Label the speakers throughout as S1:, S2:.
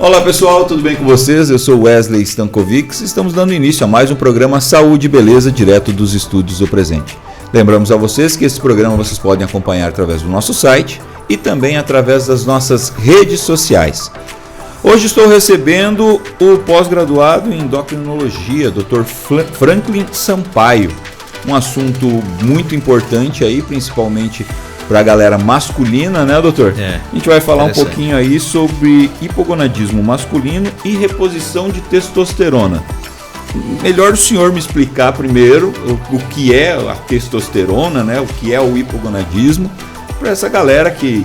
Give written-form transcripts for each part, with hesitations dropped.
S1: Olá pessoal, tudo bem com vocês? Eu sou Wesley Stankovics e estamos dando início a mais um programa Saúde e Beleza direto dos estúdios do Presente. Lembramos a vocês que esse programa vocês podem acompanhar através do nosso site e também através das nossas redes sociais. Hoje estou recebendo o pós-graduado em endocrinologia, Dr. Franklin Sampaio. Um assunto muito importante aí, principalmente para a galera masculina, né, doutor? A gente vai falar um pouquinho aí sobre hipogonadismo masculino e reposição de testosterona. Melhor o senhor me explicar primeiro o que é a testosterona, né, o que é o hipogonadismo, para essa galera que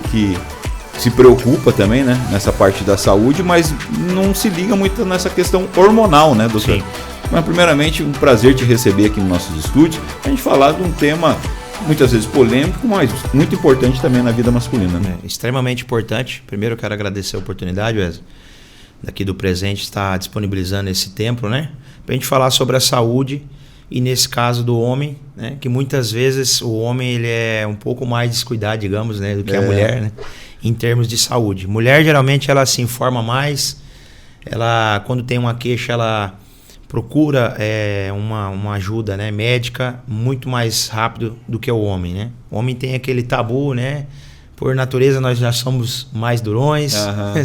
S1: se preocupa também, né, nessa parte da saúde, mas não se liga muito nessa questão hormonal, né, doutor?
S2: Sim.
S1: Mas primeiramente, um prazer te receber aqui nos nossos estúdios, a gente falar de um tema muitas vezes polêmico, mas muito importante também na vida masculina, né?
S2: Extremamente importante. Primeiro eu quero agradecer a oportunidade, Wesley, daqui do Presente, estar disponibilizando esse tempo, né? Para a gente falar sobre a saúde e nesse caso do homem, né? Que muitas vezes o homem ele é um pouco mais descuidado, digamos, né? Do que a mulher, né? Em termos de saúde. Mulher geralmente ela se informa mais, ela quando tem uma queixa ela procura uma ajuda, né, médica muito mais rápido do que o homem, né? O homem tem aquele tabu, né? Por natureza nós já somos mais durões,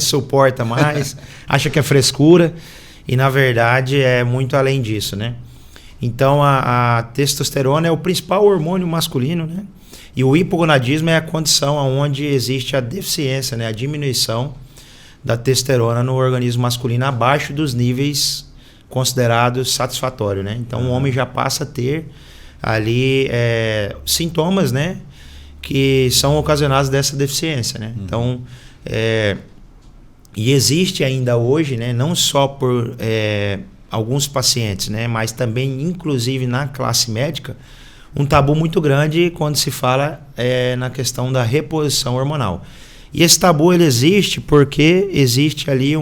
S2: suporta mais, acha que é frescura e na verdade é muito além disso, né? Então a testosterona é o principal hormônio masculino, né? E o hipogonadismo é a condição onde existe a deficiência, né? A diminuição da testosterona no organismo masculino abaixo dos níveis considerado satisfatório, né? Então o homem já passa a ter ali sintomas, né? Que são ocasionados dessa deficiência, né? Então, e existe ainda hoje, né? Não só por alguns pacientes, né? Mas também, inclusive na classe médica, um tabu muito grande quando se fala na questão da reposição hormonal. E esse tabu ele existe porque existe ali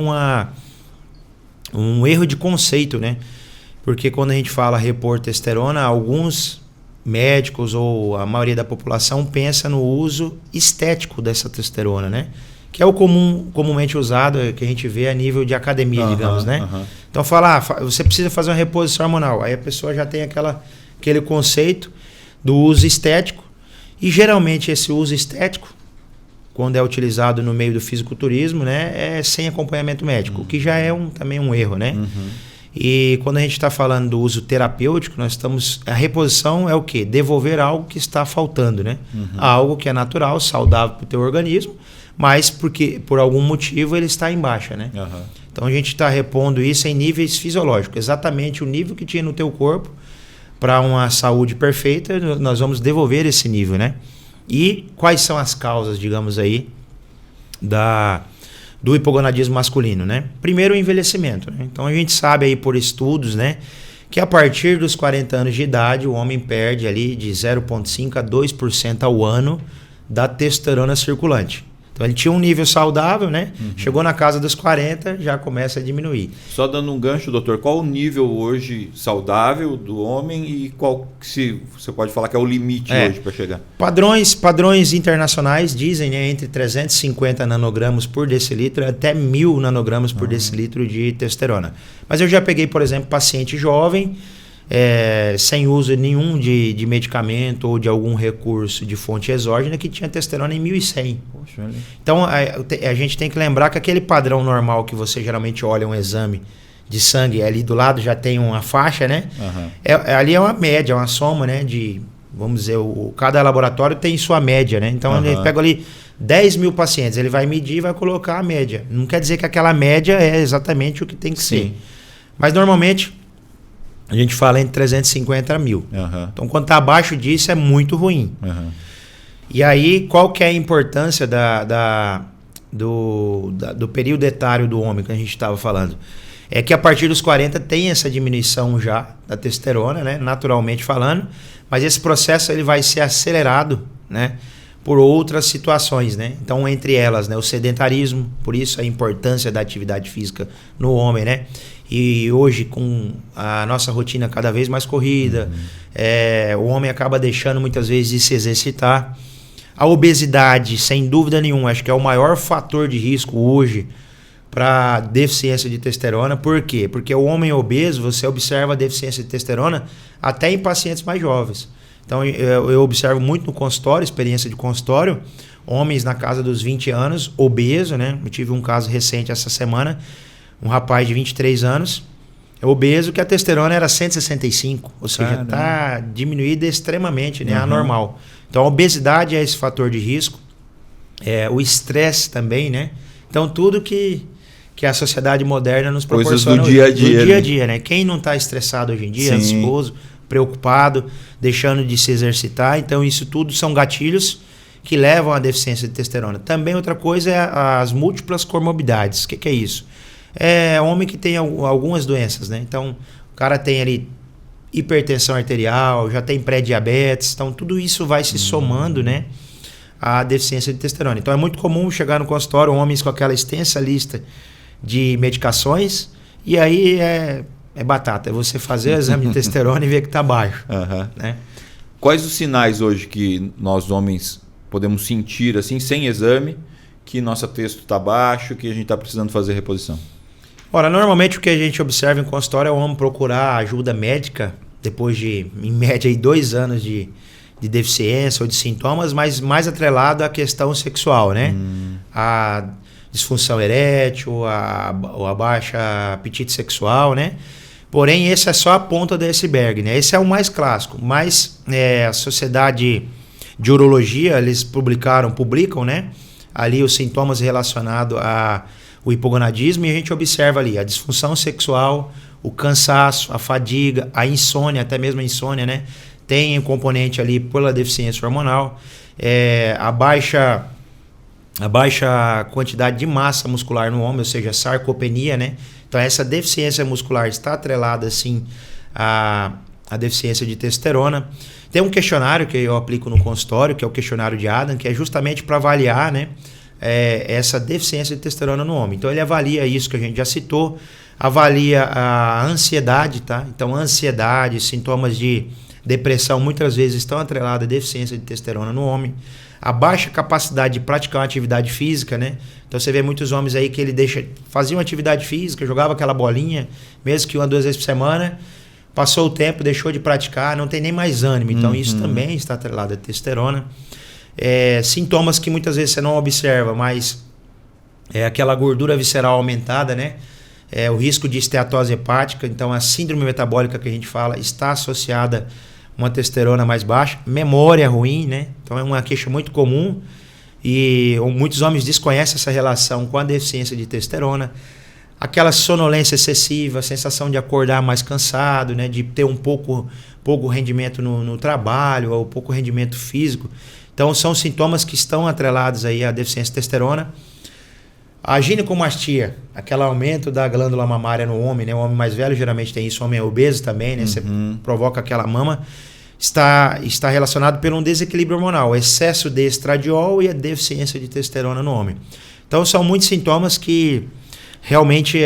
S2: um erro de conceito, né? Porque quando a gente fala repor testosterona, alguns médicos ou a maioria da população pensa no uso estético dessa testosterona, né? Que é o comumente usado, que a gente vê a nível de academia, digamos, né? Então você precisa fazer uma reposição hormonal. Aí a pessoa já tem aquele conceito do uso estético e geralmente esse uso estético quando é utilizado no meio do fisiculturismo, né, é sem acompanhamento médico, o que já é também um erro, né? E quando a gente está falando do uso terapêutico, a reposição é o quê? Devolver algo que está faltando, né? Algo que é natural, saudável para o teu organismo, mas porque por algum motivo ele está em baixa, né? Então a gente está repondo isso em níveis fisiológicos, exatamente o nível que tinha no teu corpo para uma saúde perfeita, nós vamos devolver esse nível, né? E quais são as causas, digamos aí, do hipogonadismo masculino, né? Primeiro, o envelhecimento, né? Então a gente sabe aí por estudos, né, que a partir dos 40 anos de idade o homem perde ali de 0,5% a 2% ao ano da testosterona circulante. Então ele tinha um nível saudável, né? Chegou na casa dos 40, já começa a diminuir.
S1: Só dando um gancho, doutor, qual o nível hoje saudável do homem e qual se você pode falar que é o limite hoje para chegar?
S2: Padrões internacionais dizem, né, entre 350 nanogramas por decilitro até 1000 nanogramas por decilitro de testosterona. Mas eu já peguei, por exemplo, paciente jovem, sem uso nenhum de medicamento ou de algum recurso de fonte exógena que tinha testosterona em 1100. Poxa, então a gente tem que lembrar que aquele padrão normal que você geralmente olha um exame de sangue, ali do lado já tem uma faixa, né? Ali é uma média, uma soma, né? Vamos dizer, cada laboratório tem sua média, né? Então ele pega ali 10 mil pacientes, ele vai medir e vai colocar a média. Não quer dizer que aquela média é exatamente o que tem que ser. Mas normalmente a gente fala entre 350 a 1000. Então, quando está abaixo disso, é muito ruim. E aí, qual que é a importância do período etário do homem que a gente estava falando? É que a partir dos 40 tem essa diminuição já da testosterona, né? Naturalmente falando, mas esse processo ele vai ser acelerado, né? Por outras situações, né? Então, entre elas, né, o sedentarismo, por isso a importância da atividade física no homem, né? E hoje, com a nossa rotina cada vez mais corrida, o homem acaba deixando muitas vezes de se exercitar. A obesidade, sem dúvida nenhuma, acho que é o maior fator de risco hoje para deficiência de testosterona. Por quê? Porque o homem obeso, você observa a deficiência de testosterona até em pacientes mais jovens. Então eu observo muito no consultório, experiência de consultório, homens na casa dos 20 anos, obeso, né? Eu tive um caso recente essa semana, um rapaz de 23 anos, obeso, que a testosterona era 165, ou seja, está diminuída extremamente, né? Anormal. Então a obesidade é esse fator de risco, o estresse também, né? Então tudo que a sociedade moderna nos proporciona.
S1: Coisas do dia a dia.
S2: Do dia a dia, né? Quem não está estressado hoje em dia, ansioso, preocupado, deixando de se exercitar. Então isso tudo são gatilhos que levam à deficiência de testosterona. Também outra coisa é as múltiplas comorbidades. O que é isso? É homem que tem algumas doenças, né? Então o cara tem ali hipertensão arterial, já tem pré-diabetes, então tudo isso vai se somando, né? A deficiência de testosterona. Então é muito comum chegar no consultório homens com aquela extensa lista de medicações, e aí é batata, é você fazer o exame de testosterona e ver que está baixo. Né?
S1: Quais os sinais hoje que nós homens podemos sentir assim, sem exame, que nossa testo está baixo, que a gente está precisando fazer reposição?
S2: Ora, normalmente o que a gente observa em consultório é o homem procurar ajuda médica depois de, em média, aí, 2 anos de deficiência ou de sintomas, mas mais atrelado à questão sexual, né? A disfunção erétil, a baixa apetite sexual, né? Porém, esse é só a ponta do iceberg, né? Esse é o mais clássico, mas a Sociedade de Urologia, eles publicam, né? Ali os sintomas relacionados ao hipogonadismo, e a gente observa ali a disfunção sexual, o cansaço, a fadiga, a insônia, até mesmo a insônia, né? Tem um componente ali pela deficiência hormonal, a baixa quantidade de massa muscular no homem, ou seja, sarcopenia, né? Então essa deficiência muscular está atrelada sim à deficiência de testosterona. Tem um questionário que eu aplico no consultório, que é o questionário de Adam, que é justamente para avaliar, né, essa deficiência de testosterona no homem. Então ele avalia isso que a gente já citou, avalia a ansiedade, tá? Então ansiedade, sintomas de depressão muitas vezes estão atrelados à deficiência de testosterona no homem. A baixa capacidade de praticar uma atividade física, né? Então você vê muitos homens aí que ele fazia uma atividade física, jogava aquela bolinha, mesmo que 1 a 2 vezes por semana, passou o tempo, deixou de praticar, não tem nem mais ânimo. Então isso também está atrelado à testosterona. Sintomas que muitas vezes você não observa, mas é aquela gordura visceral aumentada, né? O risco de esteatose hepática, então a síndrome metabólica que a gente fala está associada uma testosterona mais baixa, memória ruim, né? Então é uma queixa muito comum e muitos homens desconhecem essa relação com a deficiência de testosterona. Aquela sonolência excessiva, a sensação de acordar mais cansado, né? De ter um pouco rendimento no trabalho ou pouco rendimento físico. Então são sintomas que estão atrelados aí à deficiência de testosterona. A ginecomastia, aquele aumento da glândula mamária no homem, né? O homem mais velho geralmente tem isso, o homem obeso também, né? Você provoca aquela mama, está relacionado por um desequilíbrio hormonal, o excesso de estradiol e a deficiência de testosterona no homem. Então são muitos sintomas que realmente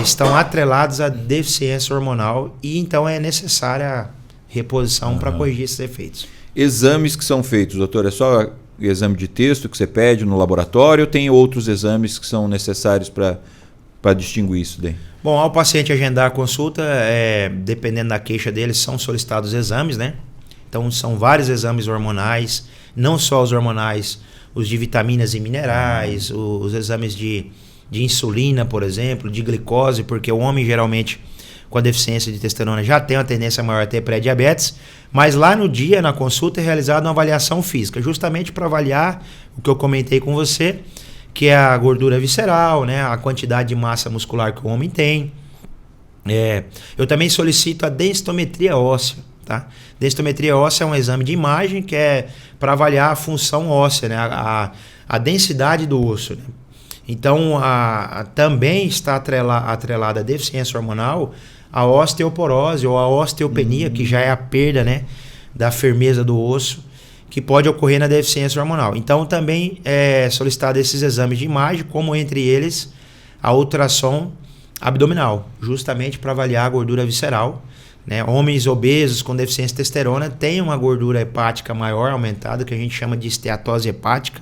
S2: estão atrelados à deficiência hormonal e então é necessária reposição para corrigir esses efeitos.
S1: Exames que são feitos, doutor, é só exame de testo que você pede no laboratório ou tem outros exames que são necessários para distinguir isso daí?
S2: Bom, ao paciente agendar a consulta, dependendo da queixa dele, são solicitados exames, né? Então são vários exames hormonais, não só os hormonais, os de vitaminas e minerais, os exames de insulina, por exemplo, de glicose, porque o homem geralmente com a deficiência de testosterona já tem uma tendência maior a ter pré-diabetes, mas lá no dia, na consulta, é realizada uma avaliação física, justamente para avaliar o que eu comentei com você, que é a gordura visceral, né, a quantidade de massa muscular que o homem tem. Eu também solicito a densitometria óssea. Tá? Densitometria óssea é um exame de imagem que é para avaliar a função óssea, né, a densidade do osso. Né? Então, também está atrelada à deficiência hormonal a osteoporose ou a osteopenia, que já é a perda, né, da firmeza do osso, que pode ocorrer na deficiência hormonal. Então, também é solicitado esses exames de imagem, como entre eles a ultrassom abdominal, justamente para avaliar a gordura visceral. Né? Homens obesos com deficiência de testosterona têm uma gordura hepática maior, aumentada, que a gente chama de esteatose hepática.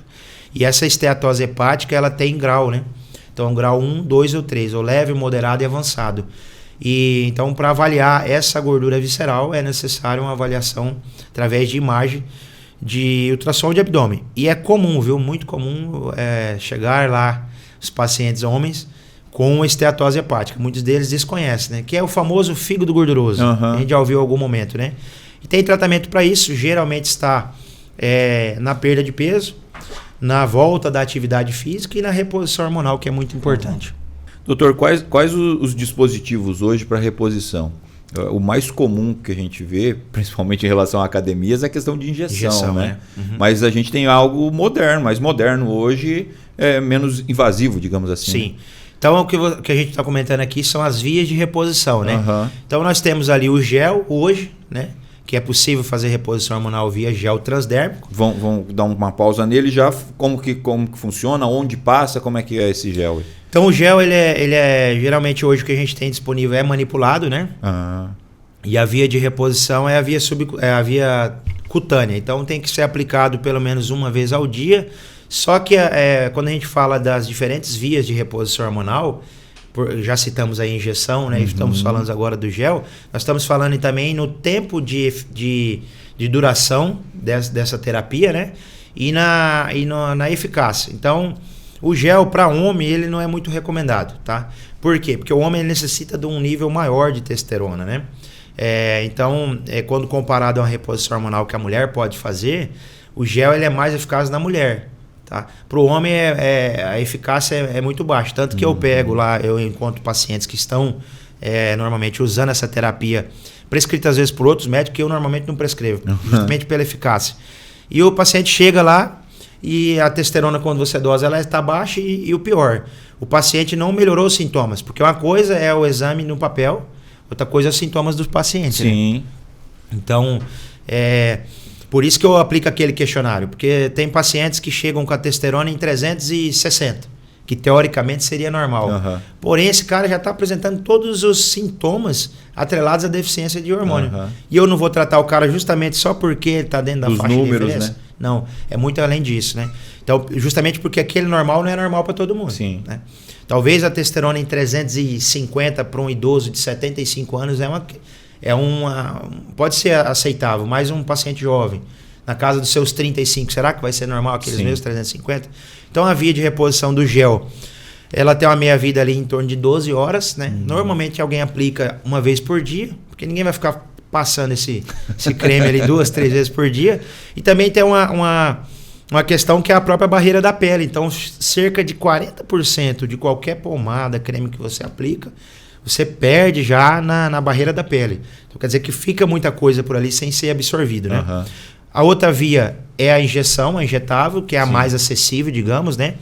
S2: E essa esteatose hepática, ela tem grau, né? Então, grau 1, 2 ou 3, ou leve, moderado e avançado. E então, para avaliar essa gordura visceral, é necessário uma avaliação através de imagem de ultrassom de abdômen. E é comum, viu? Muito comum chegar lá os pacientes homens com esteatose hepática. Muitos deles desconhecem, né? Que é o famoso fígado gorduroso. A gente já ouviu em algum momento, né? E tem tratamento para isso. Geralmente está na perda de peso, na volta da atividade física e na reposição hormonal, que é muito importante.
S1: Doutor, quais os dispositivos hoje para reposição? O mais comum que a gente vê, principalmente em relação a academias, é a questão de injeção, né? Mas a gente tem algo moderno, mais moderno hoje, menos invasivo, digamos assim.
S2: Sim. Então, o que a gente está comentando aqui são as vias de reposição, né? Então, nós temos ali o gel hoje, né? Que é possível fazer reposição hormonal via gel transdérmico.
S1: Vão dar uma pausa nele já, como que funciona, onde passa, como é que é esse gel?
S2: Então o gel, ele é geralmente hoje o que a gente tem disponível é manipulado, né? E a via de reposição é a via cutânea. Então tem que ser aplicado pelo menos uma vez ao dia. Só que quando a gente fala das diferentes vias de reposição hormonal, já citamos a injeção, né? Estamos falando agora do gel. Nós estamos falando também no tempo de duração dessa terapia, né? E na eficácia. Então, o gel para homem, ele não é muito recomendado, tá? Por quê? Porque o homem necessita de um nível maior de testosterona, né? Então, quando comparado a uma reposição hormonal que a mulher pode fazer, o gel ele é mais eficaz na mulher. Tá? Para o homem a eficácia é muito baixa. Tanto que eu pego lá, eu encontro pacientes que estão normalmente usando essa terapia, prescrita às vezes por outros médicos, que eu normalmente não prescrevo, justamente pela eficácia. E o paciente chega lá e a testosterona, quando você dosa, ela está baixa e o pior, o paciente não melhorou os sintomas, porque uma coisa é o exame no papel, outra coisa é os sintomas dos pacientes.
S1: Sim.
S2: Né? Então, por isso que eu aplico aquele questionário, porque tem pacientes que chegam com a testosterona em 360, que teoricamente seria normal. Porém, esse cara já está apresentando todos os sintomas atrelados à deficiência de hormônio. E eu não vou tratar o cara justamente só porque ele está dentro da faixa de referência. Né? Não, é muito além disso, né? Então, justamente porque aquele normal não é normal para todo mundo.
S1: Sim.
S2: Né? Talvez a testosterona em 350 para um idoso de 75 anos pode ser aceitável, mas um paciente jovem, na casa dos seus 35, será que vai ser normal aqueles mesmos 350? Então a via de reposição do gel, ela tem uma meia-vida ali em torno de 12 horas, né? Normalmente alguém aplica uma vez por dia, porque ninguém vai ficar passando esse creme ali 2, 3 vezes por dia. E também tem uma questão que é a própria barreira da pele. Então cerca de 40% de qualquer pomada, creme que você aplica, você perde já na barreira da pele. Então quer dizer que fica muita coisa por ali sem ser absorvido, né? A outra via é a injeção, a injetável, que é a mais acessível, digamos, né?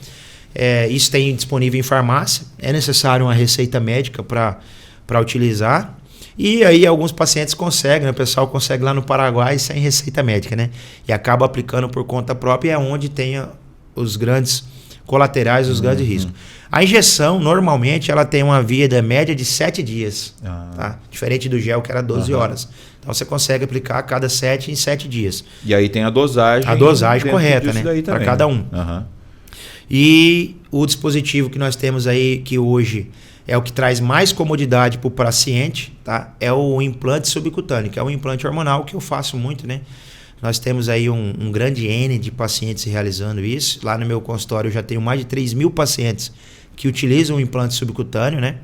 S2: Isso tem disponível em farmácia. É necessário uma receita médica para utilizar. E aí alguns pacientes conseguem, né? O pessoal consegue lá no Paraguai sem receita médica, né? E acaba aplicando por conta própria, é onde tem os grandes colaterais, os grandes riscos. A injeção, normalmente, ela tem uma vida média de 7 dias. Tá? Diferente do gel, que era 12 horas. Então, você consegue aplicar a cada 7 em 7 dias.
S1: E aí tem a dosagem.
S2: A dosagem correta, né? Para cada um. E o dispositivo que nós temos aí, que hoje é o que traz mais comodidade para o paciente, tá? É o implante subcutâneo, que é um implante hormonal que eu faço muito, né? Nós temos aí um grande N de pacientes realizando isso. Lá no meu consultório eu já tenho mais de 3.000 pacientes que utilizam o implante subcutâneo, né?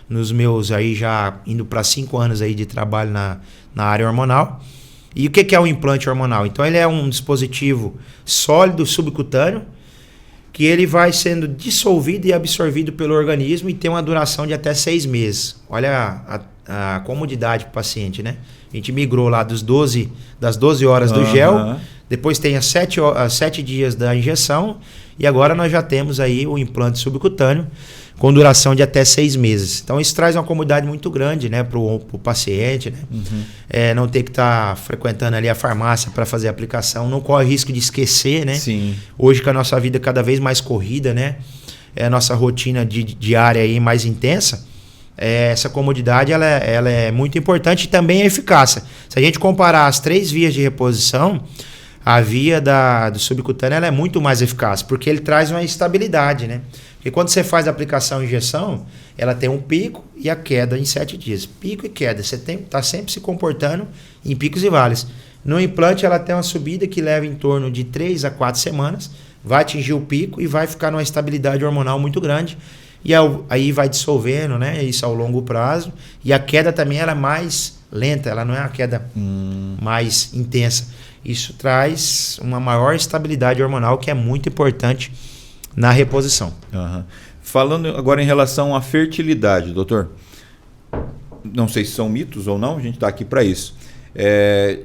S2: Nos meus aí já indo para 5 anos aí de trabalho na área hormonal. E o que é o implante hormonal? Então ele é um dispositivo sólido subcutâneo que ele vai sendo dissolvido e absorvido pelo organismo e tem uma duração de até 6 meses. Olha a comodidade para o paciente, né? A gente migrou lá das 12 horas do gel, depois tem as 7 dias da injeção e agora nós já temos aí o implante subcutâneo com duração de até 6 meses. Então isso traz uma comodidade muito grande, né, para o paciente, né? Não ter que estar frequentando ali a farmácia para fazer a aplicação, não corre risco de esquecer, né?
S1: Sim.
S2: Hoje com a nossa vida cada vez mais corrida, né? A nossa rotina diária aí mais intensa, essa comodidade ela é muito importante e também a eficácia. Se a gente comparar as 3 vias de reposição, a via do subcutâneo ela é muito mais eficaz, porque ele traz uma estabilidade, né? Porque quando você faz a aplicação injeção, ela tem um pico e a queda em 7 dias. Pico e queda, você está sempre se comportando em picos e vales. No implante ela tem uma subida que leva em torno de 3 a 4 semanas, vai atingir o pico e vai ficar numa estabilidade hormonal muito grande. E aí vai dissolvendo, né? Isso ao longo prazo. E a queda também ela é mais lenta, ela não é uma queda mais intensa. Isso traz uma maior estabilidade hormonal que é muito importante na reposição.
S1: Uhum. Falando agora em relação à fertilidade, doutor. Não sei se são mitos ou não, a gente está aqui para isso.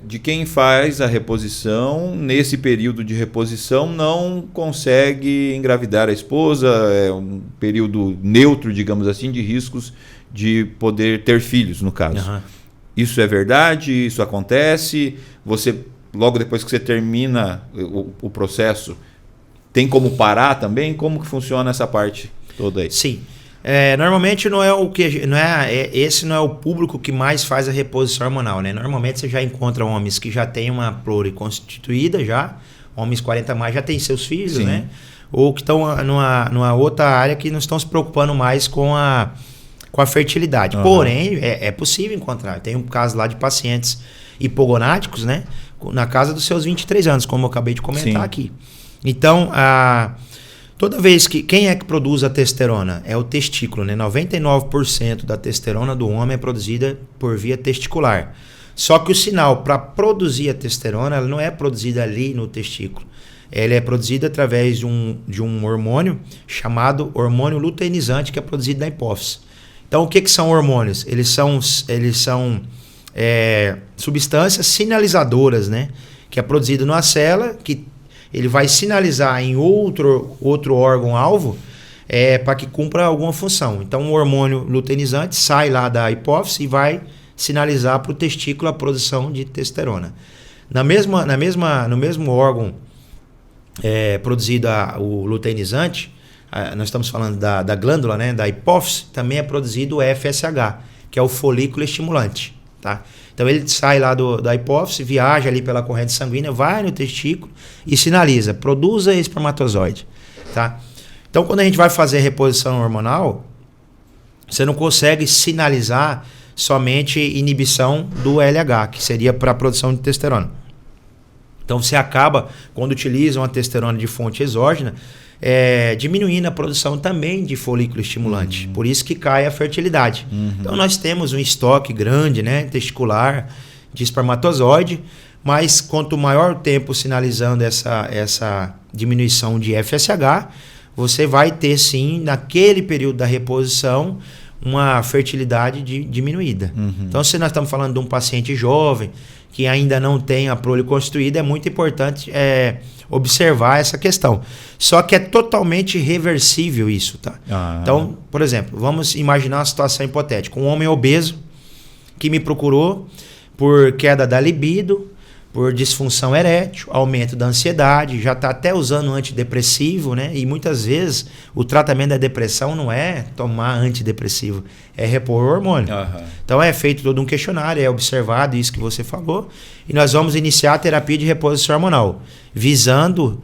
S1: De quem faz a reposição, nesse período de reposição, não consegue engravidar a esposa, é um período neutro, digamos assim, de riscos de poder ter filhos, no caso. Uhum. Isso é verdade? Isso acontece? Você, logo depois que você termina o processo, tem como parar também? Como que funciona essa parte toda aí?
S2: Sim. Normalmente esse não é o público que mais faz a reposição hormonal, né? Normalmente você já encontra homens que já têm uma prole constituída já, homens 40 mais já têm seus filhos, sim, né? Ou que estão numa outra área que não estão se preocupando mais com a fertilidade. Uhum. Porém, é possível encontrar. Tem um caso lá de pacientes hipogonáticos, né? Na casa dos seus 23 anos, como eu acabei de comentar, sim, aqui. Então, toda vez que... Quem é que produz a testosterona? É o testículo, né? 99% da testosterona do homem é produzida por via testicular. Só que o sinal para produzir a testosterona, ela não é produzida ali no testículo. Ela é produzida através de um hormônio chamado hormônio luteinizante, que é produzido na hipófise. Então, o que são hormônios? Eles são substâncias sinalizadoras, né? Que é produzido numa célula, que ele vai sinalizar em outro órgão-alvo para que cumpra alguma função. Então, o hormônio luteinizante sai lá da hipófise e vai sinalizar para o testículo a produção de testosterona. No mesmo órgão produzido o luteinizante, nós estamos falando da glândula, né, da hipófise, também é produzido o FSH, que é o folículo estimulante. Tá? Então ele sai lá da hipófise, viaja ali pela corrente sanguínea, vai no testículo e sinaliza, produza espermatozoide. Tá? Então quando a gente vai fazer reposição hormonal, você não consegue sinalizar somente inibição do LH, que seria para a produção de testosterona. Então você acaba, quando utilizam a testosterona de fonte exógena, diminuindo a produção também de folículo estimulante. Por isso que cai a fertilidade. Então nós temos um estoque grande, né, testicular de espermatozoide, mas quanto maior o tempo sinalizando essa diminuição de FSH, você vai ter sim, naquele período da reposição, uma fertilidade diminuída. Então se nós estamos falando de um paciente jovem, que ainda não tem a prole constituída, é muito importante observar essa questão. Só que é totalmente reversível isso, tá? Então, por exemplo, vamos imaginar uma situação hipotética. Um homem obeso que me procurou por queda da libido, por disfunção erétil, aumento da ansiedade, já está até usando antidepressivo, né? E muitas vezes o tratamento da depressão não é tomar antidepressivo, é repor o hormônio. Então é feito todo um questionário, é observado isso que você falou, e nós vamos iniciar a terapia de reposição hormonal, visando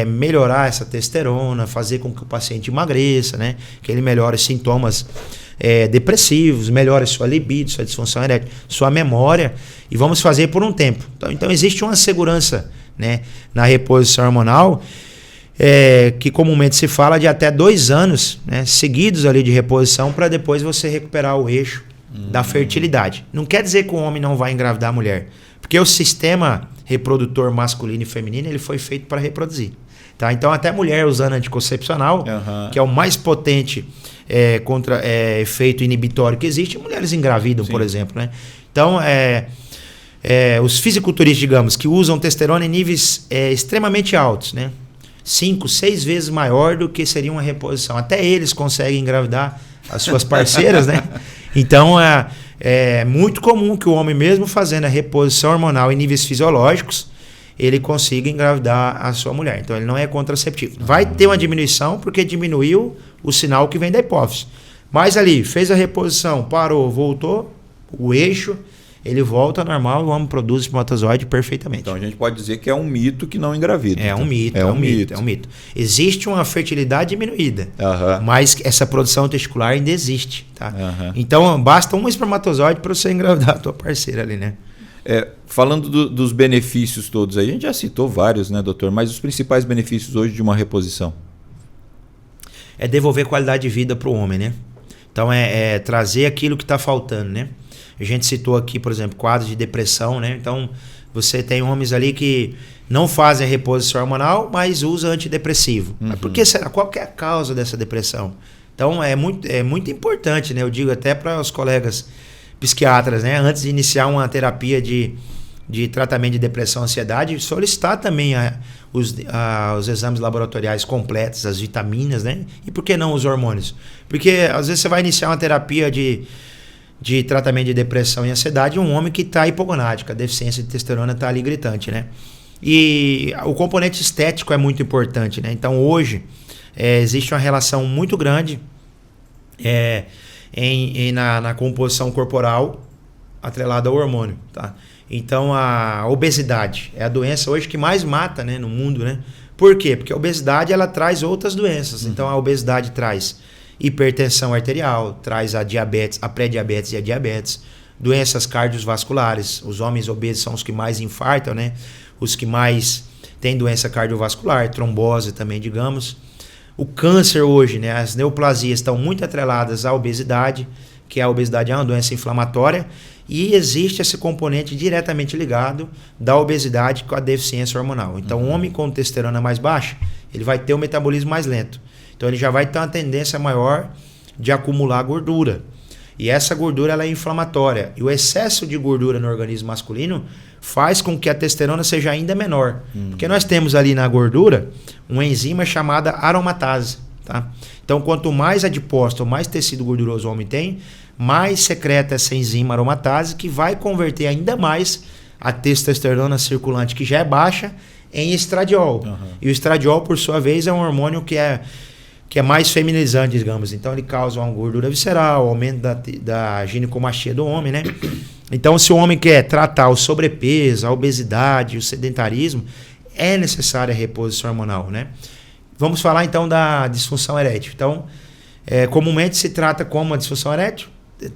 S2: melhorar essa testosterona, fazer com que o paciente emagreça, né? Que ele melhore os sintomas depressivos, melhore sua libido, sua disfunção erétil, sua memória, e vamos fazer por um tempo. Então existe uma segurança, né, na reposição hormonal, que comumente se fala de até 2 anos, né, seguidos ali de reposição, para depois você recuperar o eixo da fertilidade. Não quer dizer que o homem não vai engravidar a mulher, porque o sistema reprodutor masculino e feminino ele foi feito para reproduzir. Tá? Então até mulher usando anticoncepcional, que é o mais potente contra efeito inibitório que existe, mulheres engravidam, sim, por exemplo. Né? Então os fisiculturistas, digamos, que usam testosterona em níveis extremamente altos, né? 5, 6 vezes maior do que seria uma reposição. Até eles conseguem engravidar as suas parceiras, né? Então é muito comum que o homem, mesmo fazendo a reposição hormonal em níveis fisiológicos, ele consiga engravidar a sua mulher. Então ele não é contraceptivo. Vai ter uma diminuição porque diminuiu o sinal que vem da hipófise. Mas ali, fez a reposição, parou, voltou, o eixo ele volta ao normal e o homem produz espermatozoide perfeitamente.
S1: Então a gente pode dizer que é um mito que não engravida.
S2: É um mito. Existe uma fertilidade diminuída, mas essa produção testicular ainda existe. Tá? Então basta um espermatozoide para você engravidar a tua parceira ali, né?
S1: Falando dos benefícios todos aí, a gente já citou vários, né, doutor? Mas os principais benefícios hoje de uma reposição?
S2: É devolver qualidade de vida para o homem, né? Então é trazer aquilo que está faltando, né? A gente citou aqui, por exemplo, quadros de depressão, né? Então você tem homens ali que não fazem a reposição hormonal, mas usam antidepressivo. Mas por que será? Qual que é a causa dessa depressão? Então é muito importante, né? Eu digo até para os colegas psiquiatras, né? Antes de iniciar uma terapia de tratamento de depressão e ansiedade, solicitar também os exames laboratoriais completos, as vitaminas, né? E por que não os hormônios? Porque às vezes você vai iniciar uma terapia de tratamento de depressão e ansiedade um homem que está hipogonádico, a deficiência de testosterona está ali gritante, né? E o componente estético é muito importante, né? Então hoje existe uma relação muito grande na composição corporal atrelada ao hormônio, tá? Então a obesidade é a doença hoje que mais mata, né, no mundo, né? Por quê? Porque a obesidade ela traz outras doenças. Então a obesidade traz hipertensão arterial, traz a diabetes, a pré-diabetes e a diabetes, doenças cardiovasculares. Os homens obesos são os que mais infartam, né? Os que mais têm doença cardiovascular, trombose também, digamos. O câncer hoje, né? As neoplasias estão muito atreladas à obesidade, que a obesidade é uma doença inflamatória, e existe esse componente diretamente ligado da obesidade com a deficiência hormonal. Então, o homem com testosterona mais baixa, ele vai ter um metabolismo mais lento. Então, ele já vai ter uma tendência maior de acumular gordura. E essa gordura ela é inflamatória. E o excesso de gordura no organismo masculino faz com que a testosterona seja ainda menor. Porque nós temos ali na gordura uma enzima chamada aromatase. Tá? Então, quanto mais adipócito, mais tecido gorduroso o homem tem, mais secreta essa enzima aromatase, que vai converter ainda mais a testosterona circulante, que já é baixa, em estradiol. E o estradiol, por sua vez, é um hormônio que é mais feminizante, digamos. Então, ele causa uma gordura visceral, aumento da ginecomastia do homem, né? Então, se o homem quer tratar o sobrepeso, a obesidade, o sedentarismo, é necessária a reposição hormonal, né? Vamos falar, então, da disfunção erétil. Então, comumente se trata como a disfunção erétil,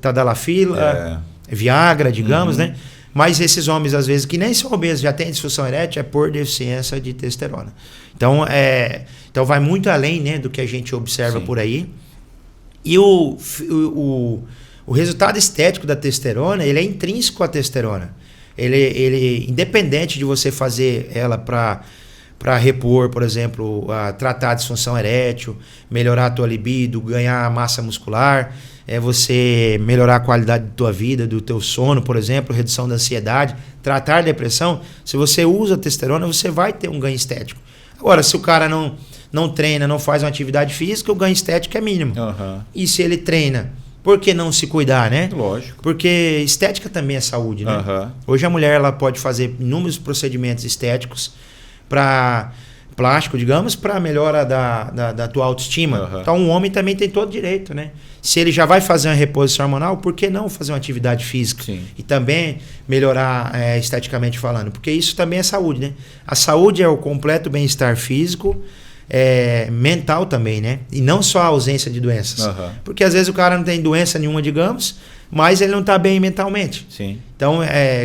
S2: tadalafila, Viagra, digamos, né? Mas esses homens, às vezes, que nem são obesos, já têm disfunção erétil, é por deficiência de testosterona. Então, vai muito além, né, do que a gente observa por aí. E o resultado estético da testosterona, ele é intrínseco à testosterona. Ele independente de você fazer ela para repor, por exemplo, tratar a disfunção erétil, melhorar a tua libido, ganhar massa muscular, você melhorar a qualidade da tua vida, do teu sono, por exemplo, redução da ansiedade, tratar a depressão. Se você usa a testosterona, você vai ter um ganho estético. Agora, se o cara não treina, não faz uma atividade física, o ganho estético é mínimo. E se ele treina, por que não se cuidar, né?
S1: Lógico.
S2: Porque estética também é saúde, né? Hoje a mulher ela pode fazer inúmeros procedimentos estéticos para plástico, digamos, para melhora da tua autoestima. Então o homem também tem todo direito, né? Se ele já vai fazer uma reposição hormonal, por que não fazer uma atividade física? E também melhorar esteticamente falando? Porque isso também é saúde, né? A saúde é o completo bem-estar físico, mental também, né? E não só a ausência de doenças. Porque às vezes o cara não tem doença nenhuma, digamos, mas ele não está bem mentalmente. Então,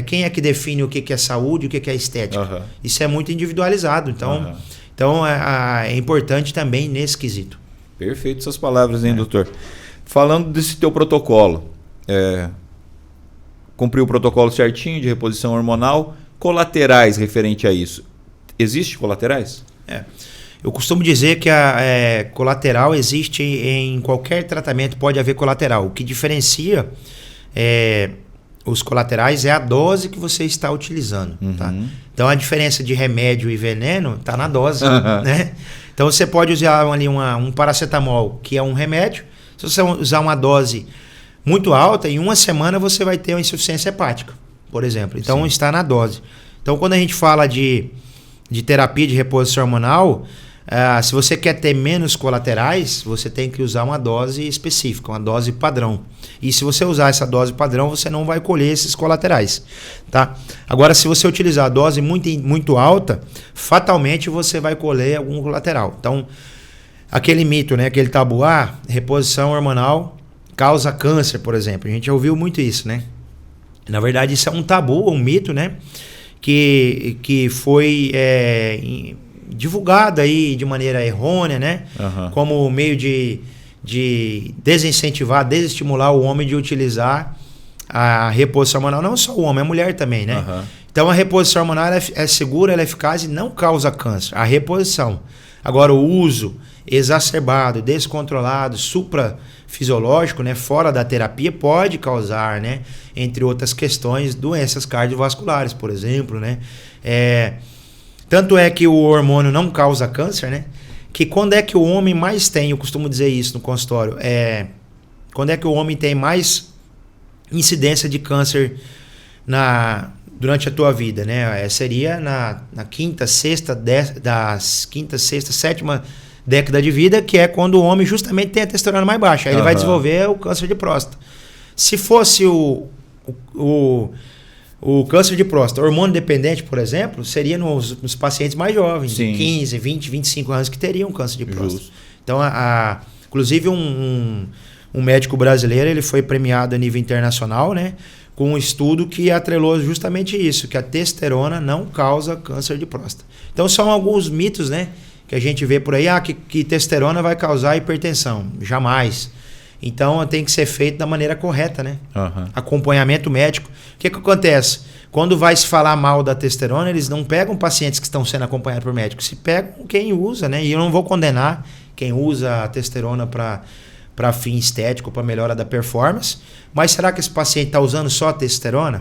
S2: quem é que define o que é saúde e o que é estética? Isso é muito individualizado. Então é importante também nesse quesito.
S1: Perfeito essas palavras, hein, doutor? Falando desse teu protocolo, cumpriu o protocolo certinho de reposição hormonal, colaterais referente a isso. Existe colaterais?
S2: Eu costumo dizer que a colateral existe em qualquer tratamento, pode haver colateral. O que diferencia os colaterais é a dose que você está utilizando. Tá? Então a diferença de remédio e veneno está na dose. Né? Então você pode usar ali um paracetamol, que é um remédio. Se você usar uma dose muito alta, em uma semana você vai ter uma insuficiência hepática, por exemplo. Então está na dose. Então quando a gente fala de terapia de reposição hormonal, Se você quer ter menos colaterais, você tem que usar uma dose específica, uma dose padrão. E se você usar essa dose padrão, você não vai colher esses colaterais, tá? Agora, se você utilizar a dose muito alta, fatalmente você vai colher algum colateral. Então, aquele mito, né, aquele tabu, reposição hormonal causa câncer, por exemplo. A gente já ouviu muito isso, né? Na verdade, isso é um tabu, um mito, né? Que foi divulgado aí de maneira errônea, né? Como meio de desincentivar, desestimular o homem de utilizar a reposição hormonal. Não só o homem, a mulher também, né? Então a reposição hormonal é segura, ela é eficaz e não causa câncer. A reposição. Agora o uso exacerbado, descontrolado, suprafisiológico, né, fora da terapia, pode causar, né, entre outras questões, doenças cardiovasculares, por exemplo, né? Tanto é que o hormônio não causa câncer, né? Que quando é que o homem mais tem, eu costumo dizer isso no consultório, quando é que o homem tem mais incidência de câncer durante a tua vida, né? Seria na quinta, sexta, sétima década de vida, que é quando o homem justamente tem a testosterona mais baixa. Aí ele vai desenvolver o câncer de próstata. Se fosse o câncer de próstata hormônio dependente, por exemplo, seria nos pacientes mais jovens, de 15, 20, 25 anos, que teriam câncer de próstata. Então, inclusive um médico brasileiro, ele foi premiado a nível internacional, né, com um estudo que atrelou justamente isso, que a testosterona não causa câncer de próstata. Então, são alguns mitos, né, que a gente vê por aí, que testosterona vai causar hipertensão. Jamais. Então, tem que ser feito da maneira correta, né? Acompanhamento médico. O que acontece? Quando vai se falar mal da testosterona, eles não pegam pacientes que estão sendo acompanhados por médicos, se pegam quem usa, né? E eu não vou condenar quem usa a testosterona para fim estético, para melhora da performance, mas será que esse paciente está usando só a testosterona?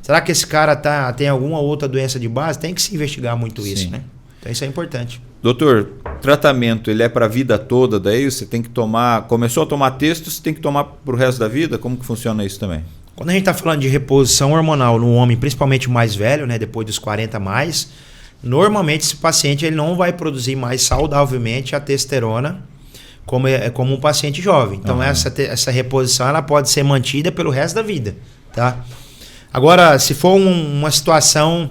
S2: Será que esse cara tem alguma outra doença de base? Tem que se investigar muito isso, né? Então isso é importante.
S1: Doutor, tratamento, ele é para a vida toda, daí você tem que tomar, começou a tomar testo, você tem que tomar para o resto da vida? Como que funciona isso também?
S2: Quando a gente está falando de reposição hormonal no homem, principalmente mais velho, né, depois dos 40 mais, normalmente esse paciente ele não vai produzir mais saudavelmente a testosterona como um paciente jovem. Então essa reposição ela pode ser mantida pelo resto da vida, tá? Agora, se for uma situação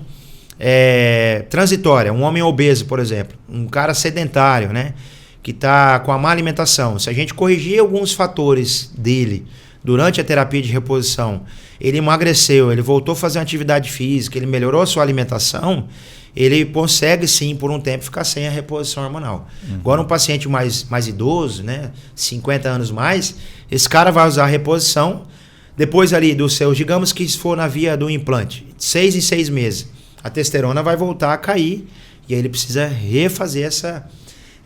S2: transitória, um homem obeso, por exemplo, um cara sedentário, né, que está com a má alimentação, se a gente corrigir alguns fatores dele durante a terapia de reposição, ele emagreceu, ele voltou a fazer uma atividade física, ele melhorou a sua alimentação, ele consegue sim por um tempo ficar sem a reposição hormonal. Agora um paciente mais idoso, né, 50 anos mais, esse cara vai usar a reposição depois ali dos seus, digamos que se for na via do implante, 6 em 6 meses, a testosterona vai voltar a cair e aí ele precisa refazer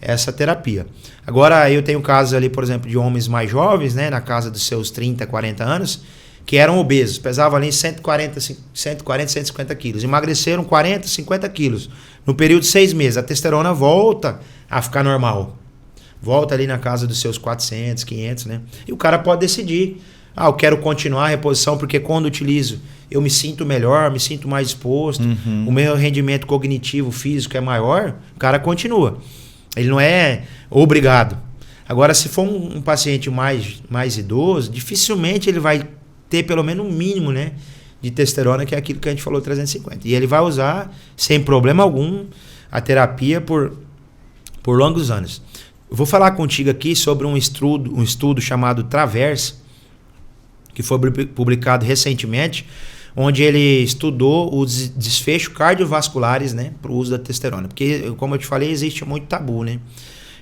S2: essa terapia. Agora eu tenho casos ali, por exemplo, de homens mais jovens, né, na casa dos seus 30, 40 anos, que eram obesos, pesavam ali 140, 150 quilos, emagreceram 40, 50 quilos. No período de 6 meses, a testosterona volta a ficar normal. Volta ali na casa dos seus 400, 500, né? E o cara pode decidir, eu quero continuar a reposição porque quando utilizo eu me sinto melhor, me sinto mais disposto, o meu rendimento cognitivo, físico é maior, o cara continua. Ele não é obrigado. Agora, se for um paciente mais idoso, dificilmente ele vai ter pelo menos um mínimo, né, de testosterona, que é aquilo que a gente falou, 350. E ele vai usar, sem problema algum, a terapia por longos anos. Eu vou falar contigo aqui sobre um estudo chamado Traverse, que foi publicado recentemente, onde ele estudou os desfechos cardiovasculares, né, para o uso da testosterona. Porque, como eu te falei, existe muito tabu, né?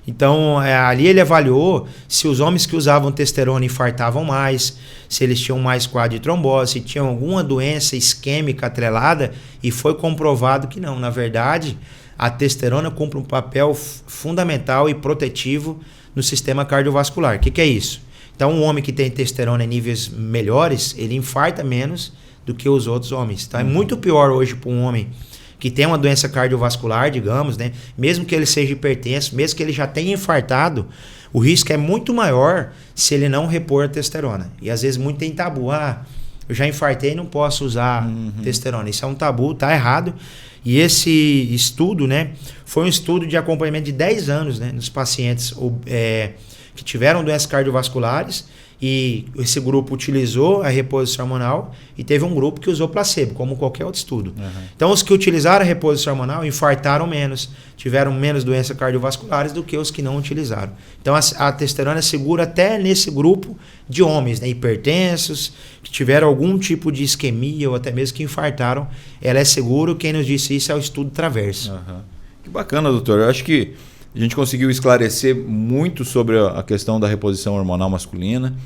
S2: Então, ali ele avaliou se os homens que usavam testosterona infartavam mais, se eles tinham mais quadro de trombose, se tinham alguma doença isquêmica atrelada, e foi comprovado que não. Na verdade, a testosterona cumpre um papel fundamental e protetivo no sistema cardiovascular. O que é isso? Então, um homem que tem testosterona em níveis melhores, ele infarta menos do que os outros homens. Então, é muito pior hoje para um homem que tem uma doença cardiovascular, digamos, né? Mesmo que ele seja hipertenso, mesmo que ele já tenha infartado, o risco é muito maior se ele não repor a testosterona. E às vezes muito tem tabu, eu já infartei e não posso usar testosterona. Isso é um tabu, tá errado. E esse estudo, né, foi um estudo de acompanhamento de 10 anos, né, nos pacientes que tiveram doenças cardiovasculares, e esse grupo utilizou a reposição hormonal e teve um grupo que usou placebo, como qualquer outro estudo. Então, os que utilizaram a reposição hormonal infartaram menos, tiveram menos doenças cardiovasculares do que os que não utilizaram. Então, a testosterona é segura até nesse grupo de homens, né, hipertensos, que tiveram algum tipo de isquemia ou até mesmo que infartaram. Ela é segura. Quem nos disse isso é o estudo Traverso.
S1: Que bacana, doutor. Eu acho que a gente conseguiu esclarecer muito sobre a questão da reposição hormonal masculina.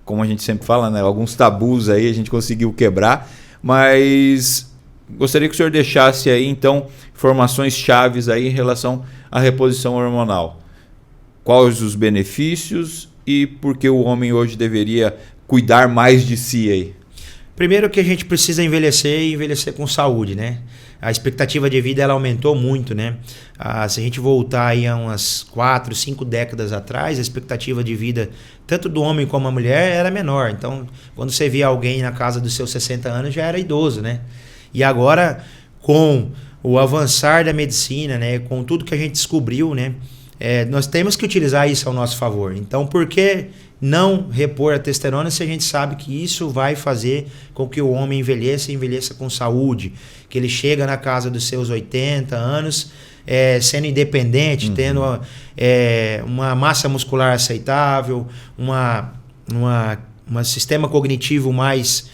S1: Como a gente sempre fala, né, alguns tabus aí a gente conseguiu quebrar, mas gostaria que o senhor deixasse aí, então, informações chaves aí em relação à reposição hormonal. Quais os benefícios e por que o homem hoje deveria cuidar mais de si aí?
S2: Primeiro que a gente precisa envelhecer e envelhecer com saúde, né? A expectativa de vida ela aumentou muito, né? Se a gente voltar aí a umas 4, 5 décadas atrás, a expectativa de vida, tanto do homem como a mulher, era menor. Então, quando você via alguém na casa dos seus 60 anos, já era idoso, né? E agora, com o avançar da medicina, né? Com tudo que a gente descobriu, né? Nós temos que utilizar isso ao nosso favor. Então, por que não repor a testosterona se a gente sabe que isso vai fazer com que o homem envelheça e envelheça com saúde, que ele chega na casa dos seus 80 anos sendo independente, tendo uma massa muscular aceitável, um sistema cognitivo mais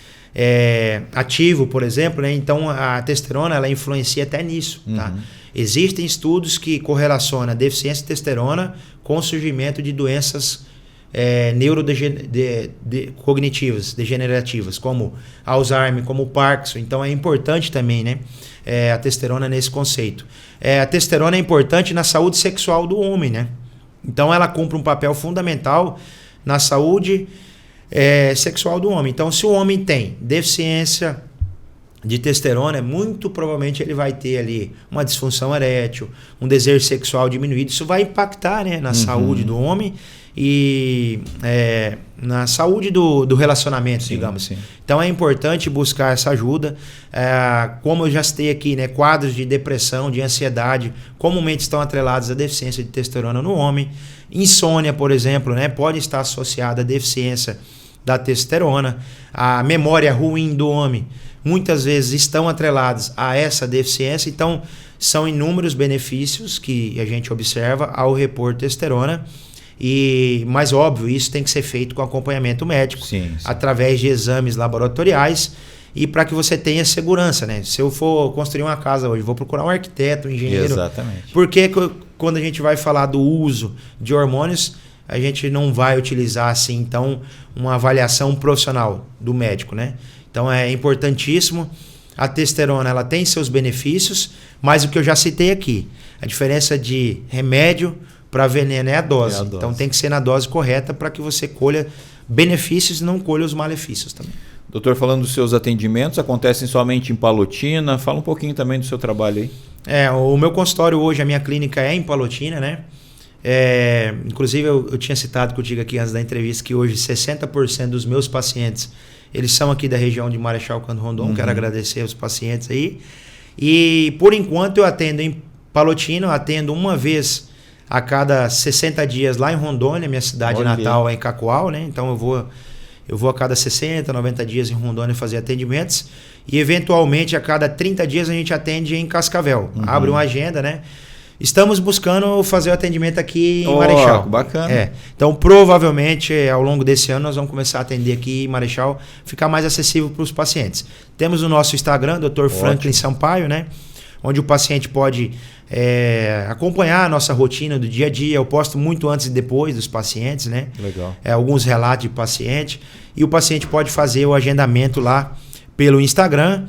S2: ativo, por exemplo, né? Então a testosterona ela influencia até nisso, tá? Existem estudos que correlacionam a deficiência de testosterona com o surgimento de doenças cognitivas, degenerativas, como Alzheimer, como Parkinson. Então é importante também, né, a testosterona nesse conceito. A testosterona é importante na saúde sexual do homem, né? Então ela cumpre um papel fundamental na saúde sexual do homem. Então, se o homem tem deficiência de testosterona, muito provavelmente ele vai ter ali uma disfunção erétil, um desejo sexual diminuído. Isso vai impactar, né, na saúde do homem e na saúde do relacionamento, digamos.
S1: Sim.
S2: Então é importante buscar essa ajuda. Como eu já citei aqui, né, quadros de depressão, de ansiedade, comumente estão atrelados à deficiência de testosterona no homem. Insônia, por exemplo, né, pode estar associada à deficiência da testosterona. A memória ruim do homem muitas vezes estão atrelados a essa deficiência. Então são inúmeros benefícios que a gente observa ao repor testosterona. Mas óbvio, isso tem que ser feito com acompanhamento médico, através de exames laboratoriais, e para que você tenha segurança, né? Se eu for construir uma casa hoje, vou procurar um arquiteto, um engenheiro.
S1: Exatamente.
S2: Porque quando a gente vai falar do uso de hormônios, a gente não vai utilizar assim, então, uma avaliação profissional do médico, né? Então é importantíssimo. A testosterona ela tem seus benefícios, mas o que eu já citei aqui, a diferença de remédio para veneno é a dose. Então tem que ser na dose correta para que você colha benefícios e não colha os malefícios também.
S1: Doutor, falando dos seus atendimentos, acontecem somente em Palotina? Fala um pouquinho também do seu trabalho aí.
S2: O meu consultório hoje, a minha clínica é em Palotina, né? Inclusive eu tinha citado contigo aqui antes da entrevista que hoje 60% dos meus pacientes, eles são aqui da região de Marechal Cândido Rondon. Quero agradecer aos pacientes aí. E por enquanto eu atendo em Palotina, eu atendo uma vez a cada 60 dias lá em Rondônia, minha cidade natal é em Cacoal, né? Então eu vou a cada 60, 90 dias em Rondônia fazer atendimentos, e eventualmente a cada 30 dias a gente atende em Cascavel. Abre uma agenda, né? Estamos buscando fazer o atendimento aqui em Marechal.
S1: Bacana.
S2: Então provavelmente ao longo desse ano nós vamos começar a atender aqui em Marechal, ficar mais acessível para os pacientes. Temos o nosso Instagram, Dr. Franklin Sampaio, né? Onde o paciente pode acompanhar a nossa rotina do dia a dia. Eu posto muito antes e depois dos pacientes, né?
S1: Legal.
S2: Alguns relatos de paciente. E o paciente pode fazer o agendamento lá pelo Instagram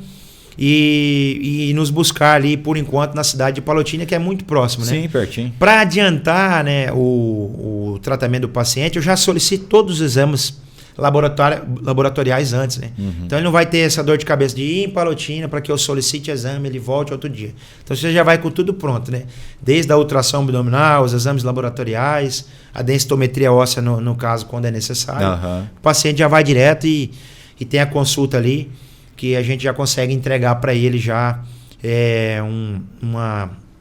S2: e nos buscar ali, por enquanto, na cidade de Palotina, que é muito próximo, né?
S1: Sim, pertinho.
S2: Para adiantar, né, o tratamento do paciente, eu já solicito todos os exames laboratoriais antes, né? Então ele não vai ter essa dor de cabeça de ir em Palotina para que eu solicite exame, ele volte outro dia. Então você já vai com tudo pronto, né? Desde a ultrassom abdominal, os exames laboratoriais, a densitometria óssea no caso quando é necessário. O paciente já vai direto e tem a consulta ali que a gente já consegue entregar para ele já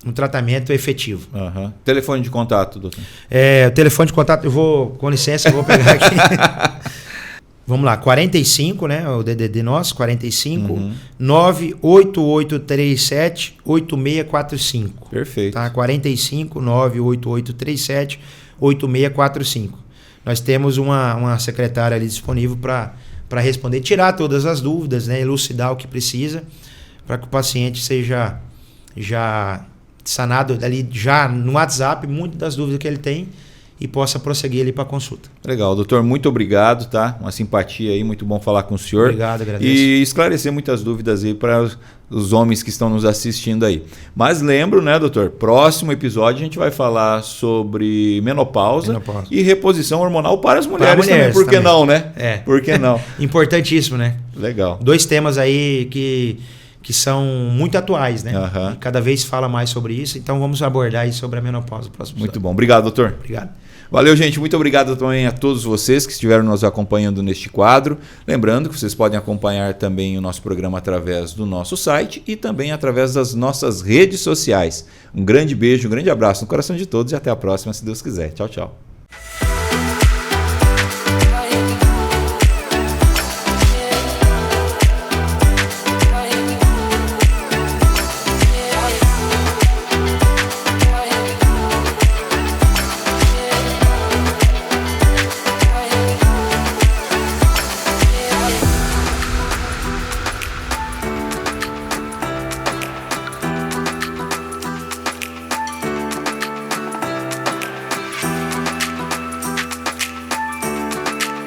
S2: um tratamento efetivo.
S1: Uhum. Telefone de contato, doutor?
S2: O telefone de contato, com licença, eu vou pegar aqui. Vamos lá, 45, né? O DDD nosso, 45 98837 8645.
S1: Perfeito.
S2: Tá? 45 98837 8645. Nós temos uma secretária ali disponível para responder, tirar todas as dúvidas, né? Elucidar o que precisa, para que o paciente seja já sanado ali já no WhatsApp, muitas das dúvidas que ele tem, e possa prosseguir ali para a consulta.
S1: Legal, doutor, muito obrigado, tá? Uma simpatia aí, muito bom falar com o senhor.
S2: Obrigado, agradeço.
S1: E esclarecer muitas dúvidas aí para os homens que estão nos assistindo aí. Mas lembro, né, doutor? Próximo episódio a gente vai falar sobre menopausa. E reposição hormonal para as mulheres, também. Por que não, né? Por que não?
S2: Importantíssimo, né?
S1: Legal.
S2: 2 temas aí que são muito atuais, né? E cada vez se fala mais sobre isso, então vamos abordar aí sobre a menopausa no próximo episódio.
S1: Muito bom. Obrigado, doutor.
S2: Obrigado.
S1: Valeu, gente. Muito obrigado também a todos vocês que estiveram nos acompanhando neste quadro. Lembrando que vocês podem acompanhar também o nosso programa através do nosso site e também através das nossas redes sociais. Um grande beijo, um grande abraço no coração de todos e até a próxima, se Deus quiser. Tchau, tchau.